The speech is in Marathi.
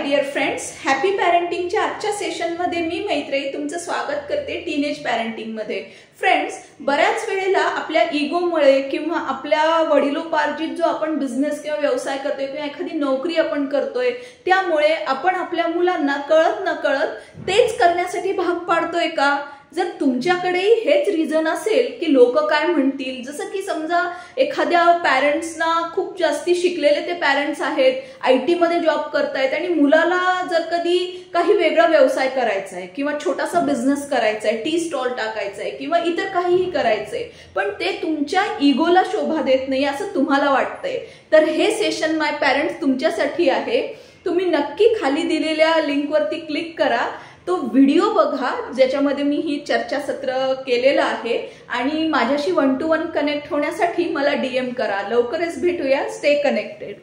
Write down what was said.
डियर फ्रेंड्स, हॅपी पॅरेंटिंगच्या आजच्या सेशनमध्ये मी मैत्रेयी तुमचं स्वागत करते टीनेज पॅरेंटिंगमध्ये। फ्रेंड्स, बऱ्याच वेळेला आपल्या इगोमुळे किंवा आपल्या वडिलोपार्जित जो आपण बिझनेस किंवा व्यवसाय करतोय किंवा एखादी नोकरी आपण करतोय त्यामुळे आपण आपल्या मुलांना कळत नकळत तेच करण्यासाठी भाग पाडतोय का? जर तुमच्याकडेही हेच रिझन असेल की लोक काय म्हणतील, जसं की समजा एखाद्या पॅरेंट्सना खूप जास्ती शिकलेले ते पॅरेंट्स आहेत, IT मध्ये जॉब करतायत आणि मुलाला जर कधी काही वेगळा व्यवसाय करायचा आहे किंवा छोटासा बिझनेस करायचा आहे, टी स्टॉल टाकायचा आहे किंवा इतर काहीही करायचंय, पण ते तुमच्या इगोला शोभा देत नाही असं तुम्हाला वाटतंय, तर हे सेशन माय पॅरेंट्स तुमच्यासाठी आहे। तुम्ही नक्की खाली दिलेल्या लिंकवरती क्लिक करा, तो व्हिडिओ बघा ज्याच्यामध्ये मी ही चर्चासत्र केलेलं आहे आणि माझ्याशी 1-to-1 कनेक्ट होण्यासाठी मला DM करा। लवकरच भेटूया। Stay connected.